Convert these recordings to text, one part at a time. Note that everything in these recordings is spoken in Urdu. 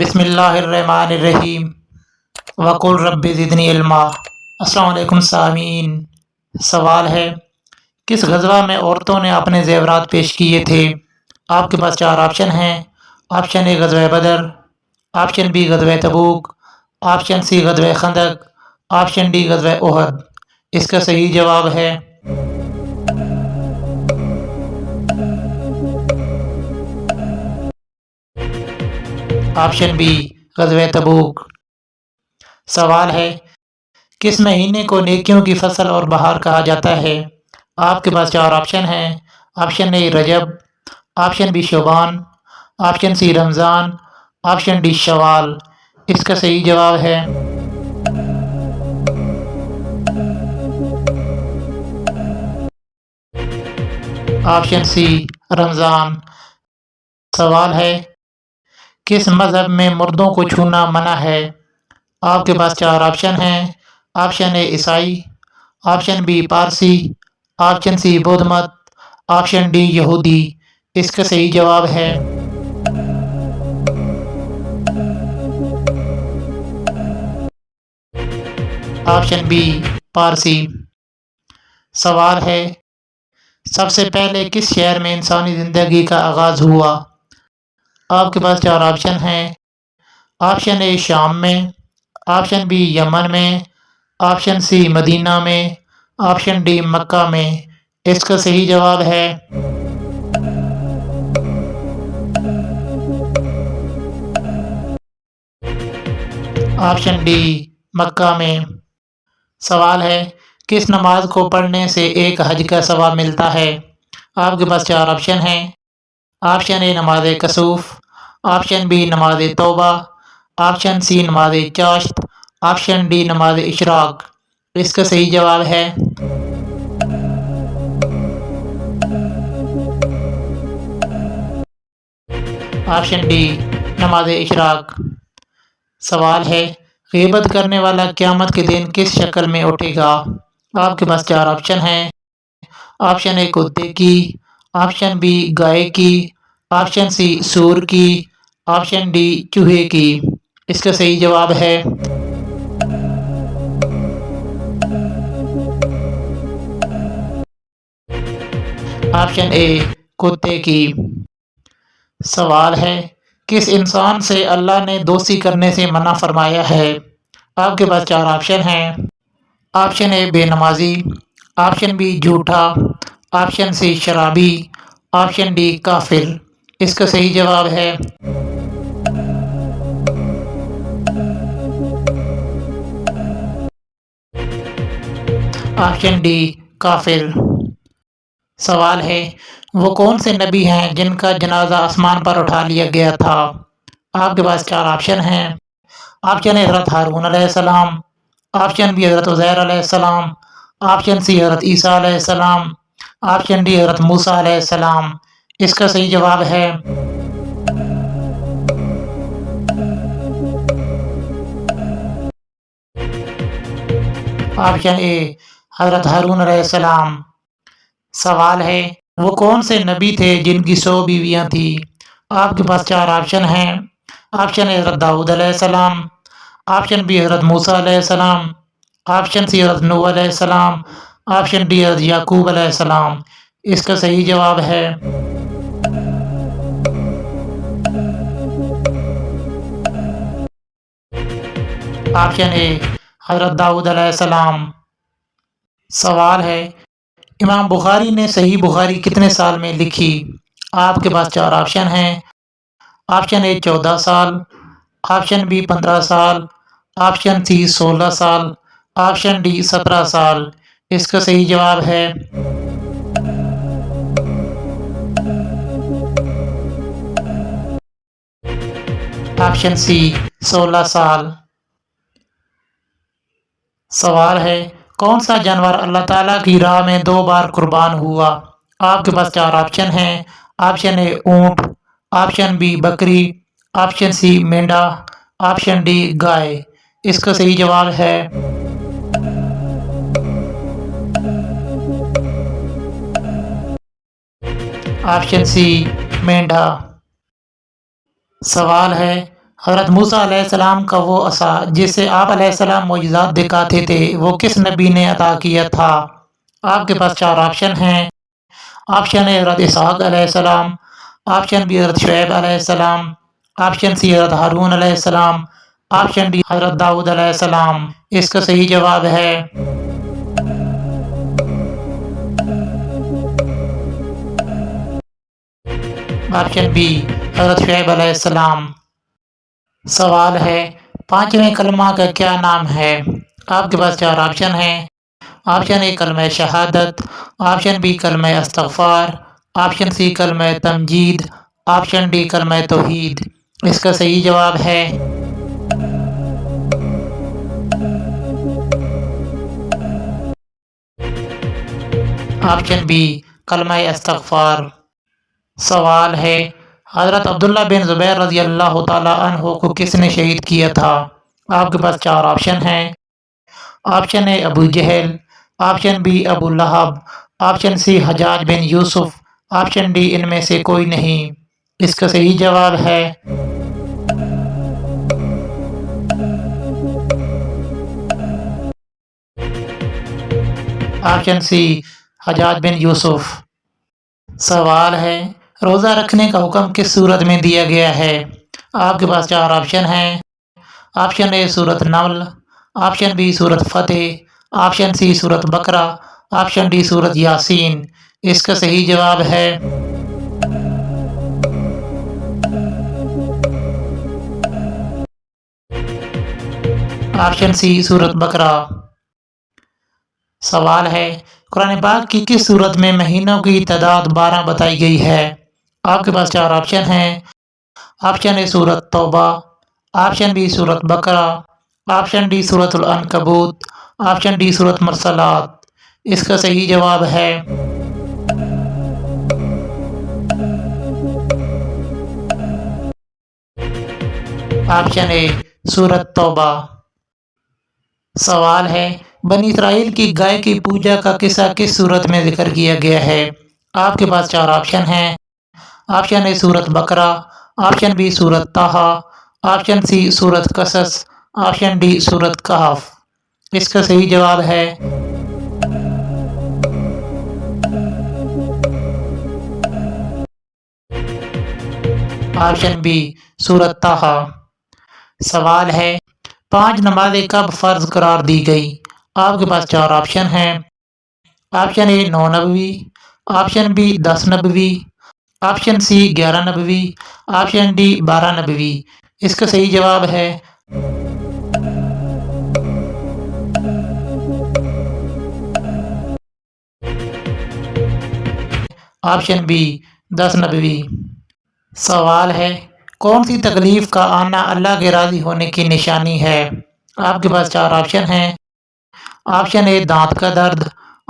بسم اللہ الرحمن الرحیم وقل رب زدنی علما۔ السلام علیکم سامعین، سوال ہے کس غزوہ میں عورتوں نے اپنے زیورات پیش کیے تھے؟ آپ کے پاس چار آپشن ہیں۔ آپشن اے غزوہ بدر، آپشن بی غزوہ تبوک، آپشن سی غزوہ خندق، آپشن ڈی غزوہ احد۔ اس کا صحیح جواب ہے آپشن بی غزوہ تبوک۔ سوال ہے کس مہینے کو نیکیوں کی فصل اور بہار کہا جاتا ہے؟ آپ کے پاس چار آپشن ہیں۔ آپشن اے رجب، آپشن بی شعبان، آپشن سی رمضان، آپشن ڈی شوال۔ اس کا صحیح جواب ہے آپشن سی رمضان۔ سوال ہے کس مذہب میں مردوں کو چھونا منع ہے؟ آپ کے پاس چار آپشن ہیں۔ آپشن اے عیسائی، آپشن بی پارسی، آپشن سی بدھ مت، آپشن ڈی یہودی۔ اس کا صحیح جواب ہے آپشن بی پارسی۔ سوال ہے سب سے پہلے کس شہر میں انسانی زندگی کا آغاز ہوا؟ آپ کے پاس چار آپشن ہیں۔ آپشن اے شام میں، آپشن بی یمن میں، آپشن سی مدینہ میں، آپشن ڈی مکہ میں۔ اس کا صحیح جواب ہے آپشن ڈی مکہ میں۔ سوال ہے کس نماز کو پڑھنے سے ایک حج کا ثواب ملتا ہے؟ آپ کے پاس چار آپشن ہیں۔ آپشن اے نماز کسوف، آپشن بی نماز توبہ، آپشن سی نماز چاشت، آپشن ڈی نماز اشراق۔ اس کا صحیح جواب ہے آپشن ڈی نماز اشراق۔ سوال ہے غیبت کرنے والا قیامت کے دن کس شکل میں اٹھے گا؟ آپ کے پاس چار آپشن ہیں۔ آپشن اے کتے کی، آپشن بی گائے کی، آپشن سی سور کی، آپشن ڈی چوہے کی۔ اس کا صحیح جواب ہے آپشن اے کتے کی۔ سوال ہے کس انسان سے اللہ نے دوستی کرنے سے منع فرمایا ہے؟ آپ کے پاس چار آپشن ہیں۔ آپشن اے بے نمازی، آپشن بی جھوٹا، آپشن سی شرابی، آپشن ڈی کافر۔ اس کا صحیح جواب ہے آپشن ڈی کافر۔ سوال ہے وہ کون سے نبی ہیں جن کا جنازہ آسمان پر اٹھا لیا گیا تھا؟ آپ کے پاس چار آپشن ہیں۔ آپشن اے حضرت ہارون علیہ السلام، آپشن بی حضرت عزیر علیہ السلام، آپشن سی حضرت عیسیٰ علیہ السلام، آپشن ڈی حضرت موسیٰ علیہ السلام۔ اس کا صحیح جواب ہے آپشن اے حضرت ہارون علیہ السلام۔ سوال ہے وہ کون سے نبی تھے جن کی 100 بیویاں تھیں؟ آپ کے پاس چار آپشن ہیں۔ آپشن اے حضرت داؤد علیہ السلام، آپشن بی حضرت موسیٰ علیہ السلام، آپشن سی حضرت نوح علیہ السلام، آپشن ڈی حضرت یعقوب علیہ السلام۔ اس کا صحیح جواب ہے آپشن اے حضرت داؤد علیہ السلام۔ سوال ہے امام بخاری نے صحیح بخاری کتنے سال میں لکھی؟ آپ کے پاس چار آپشن ہیں۔ آپشن اے 14 سال، آپشن بی 15 سال، آپشن سی 16 سال، آپشن ڈی 17 سال۔ اس کا صحیح جواب ہے آپشن سی 16 سال۔ سوال ہے کون سا جانور اللہ تعالیٰ کی راہ میں 2 بار قربان ہوا؟ آپ کے پاس چار آپشن ہیں۔ آپشن اے اونٹ، آپشن بی بکری، آپشن سی مینڈا، آپشن ڈی گائے۔ اس کا صحیح جواب ہے آپشن سی مینڈا۔ سوال ہے حضرت موسیٰ علیہ السلام کا وہ عصا جس سے آپ علیہ السلام معجزات دکھاتے تھے وہ کس نبی نے عطا کیا تھا؟ آپ کے پاس 4 آپشن ہیں۔ آپشن اے حضرت اسحاق علیہ السلام، آپشن بی حضرت شعیب علیہ السلام، آپشن سی حضرت ہارون علیہ السلام، آپشن ڈی حضرت داؤد علیہ السلام۔ اس کا صحیح جواب ہے آپشن بی حضرت شعیب علیہ السلام۔ سوال ہے 5ویں کلمہ کا کیا نام ہے؟ آپ کے پاس 4 آپشن ہیں۔ آپشن اے کلمہ شہادت، آپشن بی کلمہ استغفار، آپشن سی کلمہ تمجید، آپشن ڈی کلمہ توحید۔ اس کا صحیح جواب ہے آپشن بی کلمہ استغفار۔ سوال ہے حضرت عبداللہ بن زبیر رضی اللہ تعالیٰ عنہ کو کس نے شہید کیا تھا؟ آپ کے پاس 4 آپشن ہیں۔ آپشن اے ابو جہل، آپشن بی ابو لہب، آپشن سی حجاج بن یوسف، آپشن ڈی ان میں سے کوئی نہیں۔ اس کا صحیح جواب ہے آپشن سی حجاج بن یوسف۔ سوال ہے روزہ رکھنے کا حکم کس سورت میں دیا گیا ہے؟ آپ کے پاس 4 آپشن ہیں۔ آپشن اے سورت نمل، آپشن بی سورت فتح، آپشن سی سورت بقرہ، آپشن ڈی سورت یاسین۔ اس کا صحیح جواب ہے آپشن سی سورت بقرہ۔ سوال ہے قرآن پاک کی کس سورت میں مہینوں کی تعداد 12 بتائی گئی ہے؟ آپ کے پاس 4 آپشن ہیں۔ آپشن اے سورت توبہ، آپشن بی سورت بقرہ، آپشن ڈی سورت العنکبوت، آپشن ڈی سورت مرسلات۔ اس کا صحیح جواب ہے آپشن اے سورت توبہ۔ سوال ہے بنی اسرائیل کی گائے کی پوجا کا قصہ کس سورت میں ذکر کیا گیا ہے؟ آپ کے پاس 4 آپشن ہیں۔ آپشن اے سورت بقرہ، آپشن بی سورت طٰہٰ، آپشن سی سورت قصص، آپشن ڈی سورت کہف۔ اس کا صحیح جواب ہے آپشن بی سورت طٰہٰ۔ سوال ہے 5 نمازیں کب فرض قرار دی گئی؟ آپ کے پاس 4 آپشن ہیں۔ آپشن اے 9 نبوی، آپشن بی 10 نبوی، آپشن سی 11 نبوی، آپشن ڈی 12 نبوی۔ اس کا صحیح جواب ہے آپشن بی 10 نبوی۔ سوال ہے کون سی تکلیف کا آنا اللہ کے راضی ہونے کی نشانی ہے؟ آپ کے پاس 4 آپشن ہیں۔ آپشن اے دانت کا درد،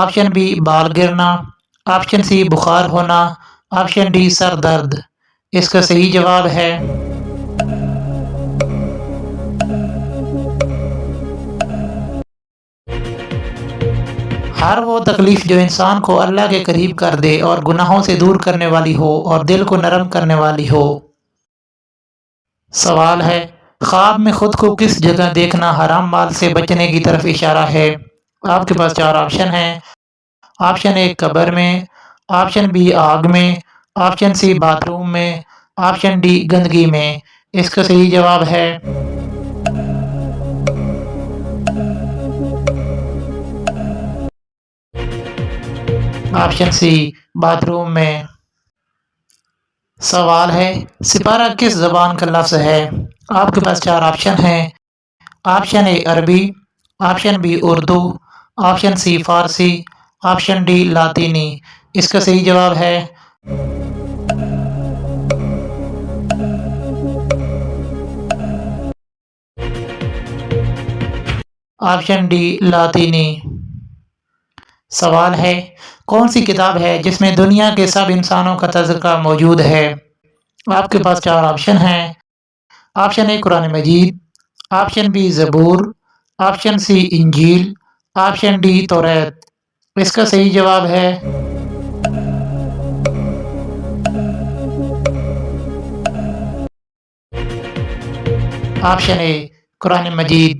آپشن بی بال گرنا، آپشن سی بخار ہونا، آپشن ڈی سر درد۔ اس کا صحیح جواب ہے ہر وہ تکلیف جو انسان کو اللہ کے قریب کر دے اور گناہوں سے دور کرنے والی ہو اور دل کو نرم کرنے والی ہو۔ سوال ہے خواب میں خود کو کس جگہ دیکھنا حرام مال سے بچنے کی طرف اشارہ ہے؟ آپ کے پاس 4 آپشن ہیں۔ آپشن اے قبر میں، آپشن بی آگ میں، آپشن سی باتھ روم میں، آپشن ڈی گندگی میں۔ اس کا صحیح جواب ہے آپشن سی باتھ روم میں۔ سوال ہے سپارہ کس زبان کا لفظ ہے؟ آپ کے پاس 4 آپشن ہیں۔ آپشن اے عربی، option B Urdu, option C فارسی، آپشن ڈی لاطینی۔ اس کا صحیح جواب ہے آپشن ڈی لاطینی۔ سوال ہے کون سی کتاب ہے جس میں دنیا کے سب انسانوں کا تذکرہ موجود ہے؟ آپ کے پاس 4 آپشن ہیں۔ آپشن اے قرآن مجید، آپشن بی زبور، آپشن سی انجیل، آپشن ڈی توریت۔ اس کا صحیح جواب ہے آپشن اے قرآن مجید،